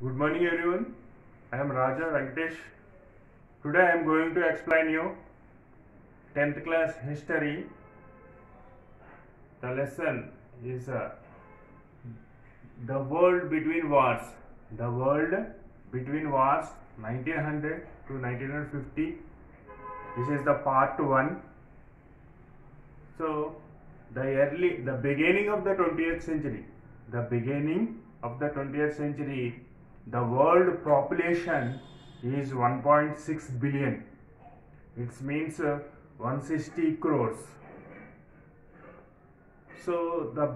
Good morning everyone. I am Raja Venkatesh. Today I am going to explain you 10th class history. The lesson is the world between wars. The world between wars 1900 to 1950. This is the part 1. So the beginning of the 20th century. The beginning of the 20th century, the world population is 1.6 billion. It means 160 crores. So the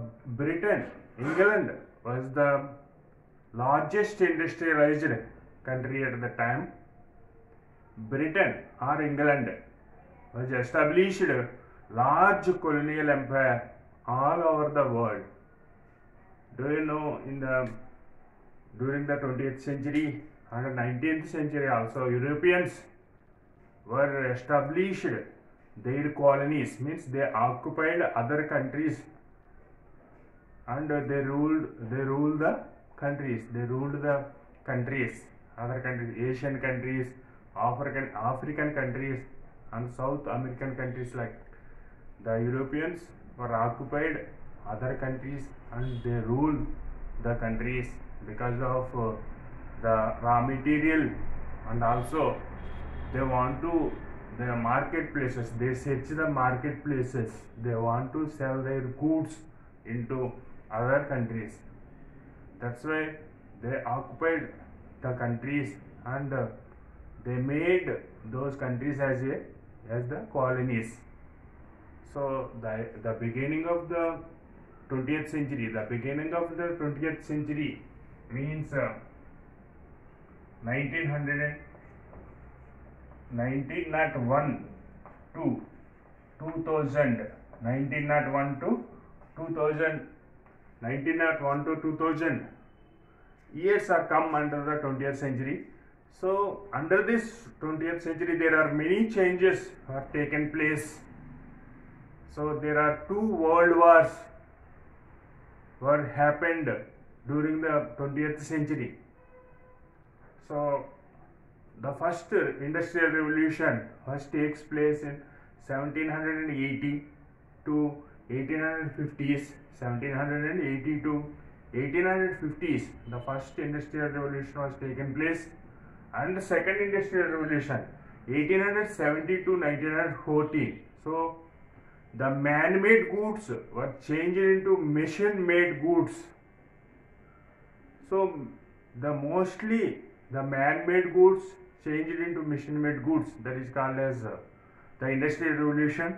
England was the largest industrialized country at the time. Britain or England was established large colonial empire all over the world. Do you know during the 20th century and the 19th century also Europeans were established their colonies, means they occupied other countries and they ruled the countries, other countries, Asian countries, African countries and South American countries. Like the Europeans were occupied other countries and they ruled the countries because of the raw material, and also they want to the marketplaces, they search the marketplaces, they want to sell their goods into other countries. That's why they occupied the countries and they made those countries as the colonies. So the beginning of the 20th century, means 1901 to 2000, 1901 to 2000 years are come under the 20th century. So under this 20th century there are many changes have taken place. So there are 2 world wars were happened during the 20th century. So the first industrial revolution first takes place in 1780 to 1850s. 1780 to 1850s, the first industrial revolution was taken place, and the second industrial revolution 1870 to 1914. So the man-made goods were changed into machine-made goods. So mostly the man-made goods changed into machine-made goods. That is called as the industrial revolution.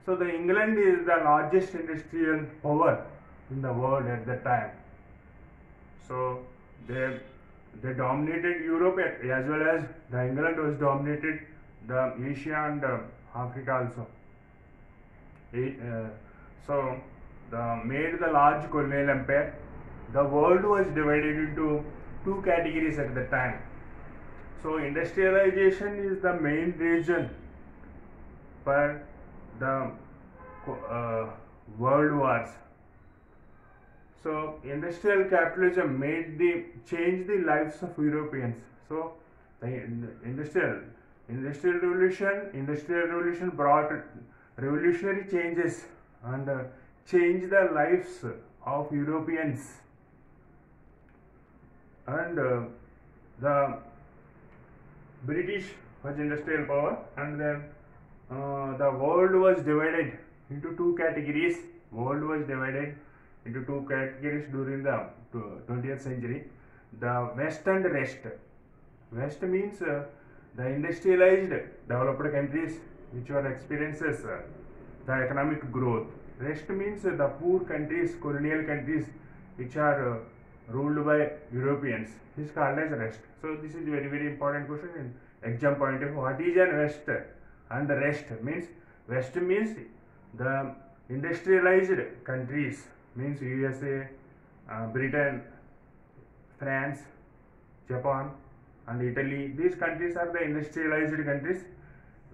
So the England is the largest industrial power in the world at that time. So they dominated Europe as well as the England was dominated the Asia and Africa also. So made the large colonial empire. The world was divided into 2 categories at the time. So industrialization is the main reason for the world wars. So industrial capitalism changed the lives of Europeans. So the industrial revolution brought revolutionary changes and changed the lives of Europeans. And the British was industrial power, and then the world was divided into 2 categories. During the 20th century. The West and Rest. West means the industrialized developed countries which were experiences the economic growth. Rest means the poor countries, colonial countries which are ruled by Europeans. This is called as rest. So this is very, very important question in exam point of view. What is an West and the rest? Means West means the industrialized countries, means USA, Britain, France, Japan and Italy. These countries are the industrialized countries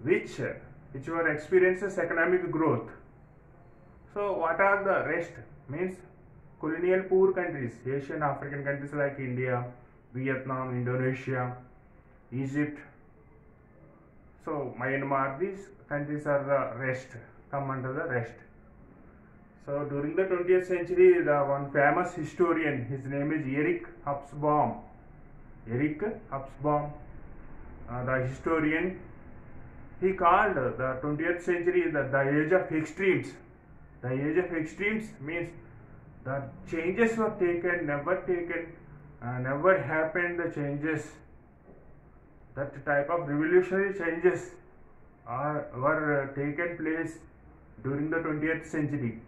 which were experiences economic growth. So what are the rest? Means colonial poor countries, Asian African countries like India, Vietnam, Indonesia, Egypt. So Myanmar, these countries are the rest, come under the rest. So during the 20th century, the one famous historian, his name is Erich Hobsbawm. Erich Hobsbawm, the historian, he called the 20th century the age of extremes. The age of extremes means the changes were taken, never happened the changes. That type of revolutionary changes were taken place during the 20th century.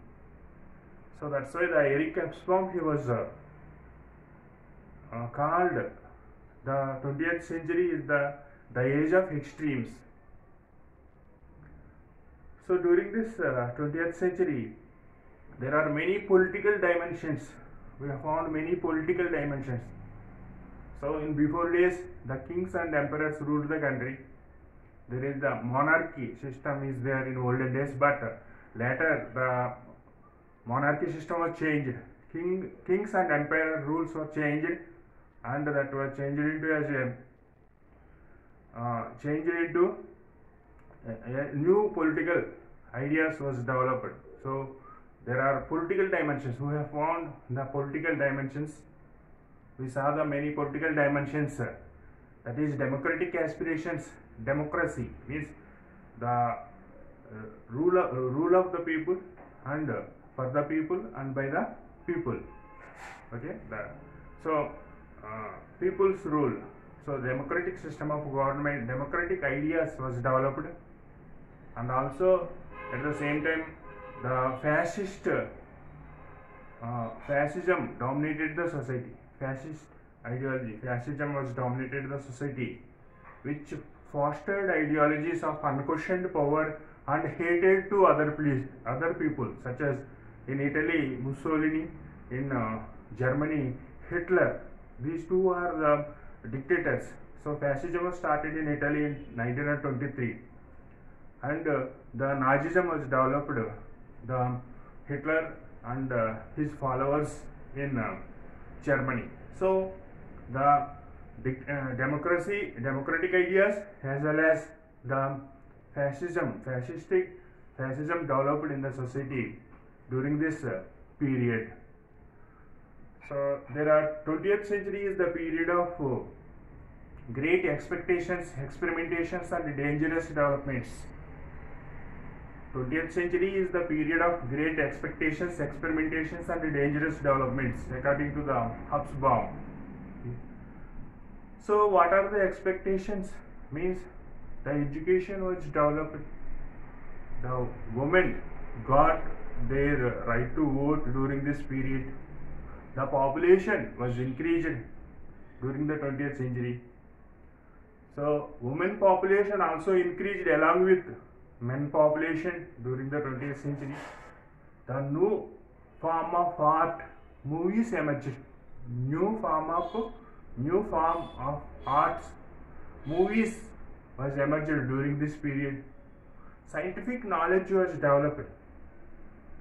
So that's why the Erich Hobsbawm, he was called the 20th century is the age of extremes. So during this 20th century, there are many political dimensions. We have found many political dimensions. So in before days, the kings and emperors ruled the country. There is the monarchy system is there in olden days, but later the monarchy system was changed. Kings and emperor rules were changed, and that was changed into a new political ideas was developed. So there are political dimensions. We have found the political dimensions. We saw the many political dimensions. That is democratic aspirations. Democracy means the rule of the people and for the people and by the people. Okay. People's rule. So democratic system of government, democratic ideas was developed, and also at the same time the fascism dominated the society. Fascist ideology, fascism was dominated the society, which fostered ideologies of unquestioned power and hatred to other people, such as in Italy Mussolini, in Germany Hitler. These two are the dictators. So fascism was started in Italy in 1923, and the Nazism was developed, the Hitler and his followers in Germany. So the democratic ideas as well as the fascism developed in the society during this period. So there are 20th century is the period of great expectations, experimentations and dangerous developments. 20th century is the period of great expectations, experimentations and dangerous developments according to the Hobsbawm. So what are the expectations? Means the education was developed, the women got their right to vote during this period, the population was increased during the 20th century. So women population also increased along with men population during the 20th century. The new form of art, movies emerged. New form of arts, movies was emerged during this period. Scientific knowledge was developed,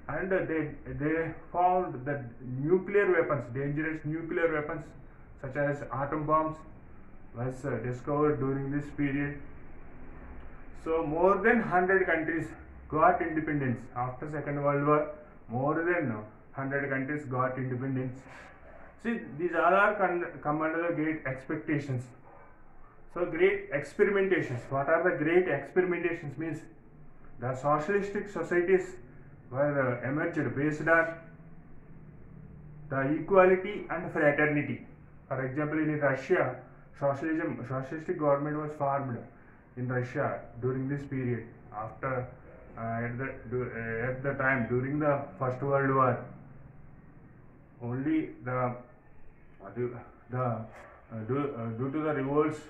and they found that nuclear weapons, dangerous nuclear weapons such as atom bombs was discovered during this period. So more than 100 countries got independence after Second World War. More than 100 countries got independence. See, these all are come under the great expectations. So great experimentations. What are the great experimentations? Means the socialistic societies were emerged based on the equality and fraternity. For example, in Russia, socialistic government was formed in Russia during this period after at the time during the First World War. Only due to the revolts,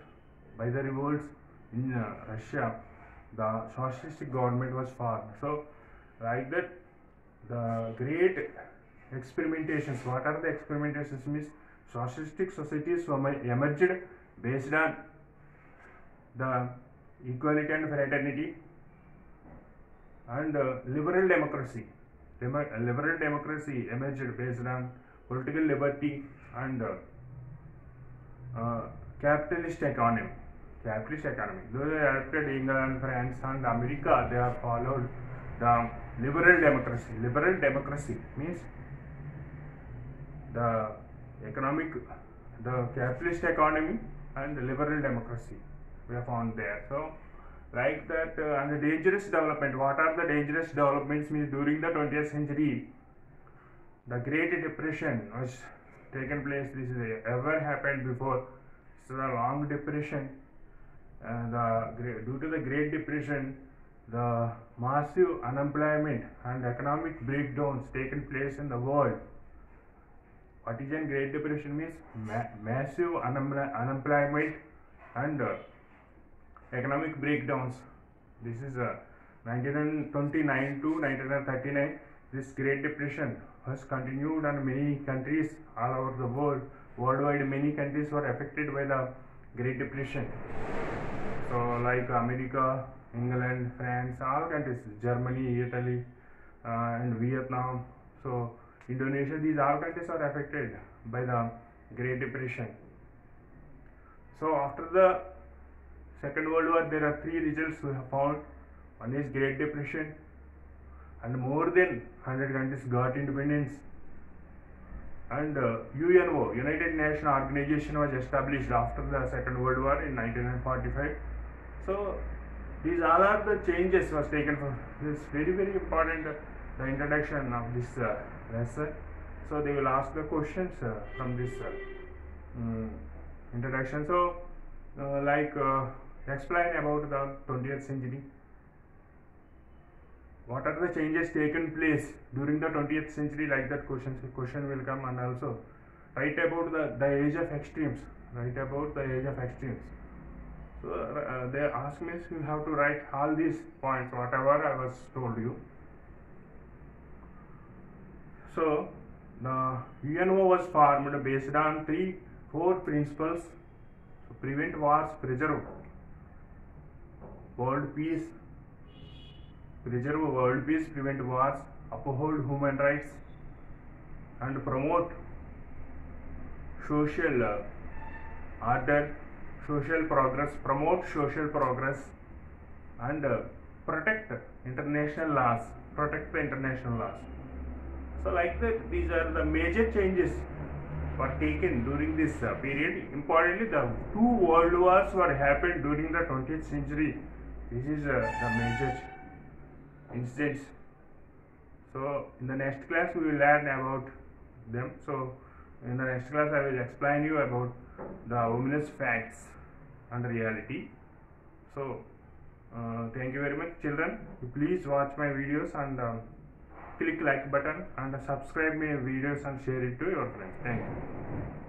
by the revolts in Russia, the socialistic government was formed. So like that, the great experimentations. What are the experimentations? Means socialistic societies emerged based on the equality and fraternity, and liberal democracy. Liberal democracy emerged based on political liberty and capitalist economy. Capitalist economy. Though they adopted England, France, and America, they have followed the liberal democracy. Liberal democracy means the economic, the capitalist economy and the liberal democracy we have found there. So like that, and the dangerous development. What are the dangerous developments? Means during the 20th century, the Great Depression was taken place. This is ever happened before. It's a long depression. Due to the Great Depression, the massive unemployment and economic breakdowns taken place in the world. What is a Great Depression? Means massive unemployment and economic breakdowns. This is 1929 to 1939. This Great Depression has continued, and many countries all over the world, worldwide, many countries were affected by the Great Depression. So like America, England, France, all countries, Germany, Italy, and Vietnam, so Indonesia, these all countries are affected by the Great Depression. So after the Second World War, there are three results we have found. One is Great Depression, and more than 100 countries got independence. And UNO, United Nations Organization, was established after the Second World War in 1945. So these all are the changes was taken from this. Very important, the introduction of this lesson. So they will ask the questions from this introduction. So explain about the 20th century. What are the changes taken place during the 20th century? Like that question will come. And also write about the age of extremes. Write about the age of extremes. So they ask me, you have to write all these points, whatever I was told you. So the UNO was formed based on four principles. So prevent wars, preserve world peace, prevent wars, uphold human rights, and promote social order, social progress, and protect international laws. Protect the international laws. So like that, these are the major changes were taken during this period. Importantly, the two world wars were happened during the 20th century. This is the major incidents. So in the next class we will learn about them. So in the next class I will explain you about the ominous facts and reality. So thank you very much, children. Please watch my videos and click like button and subscribe my videos and share it to your friends. Thank you.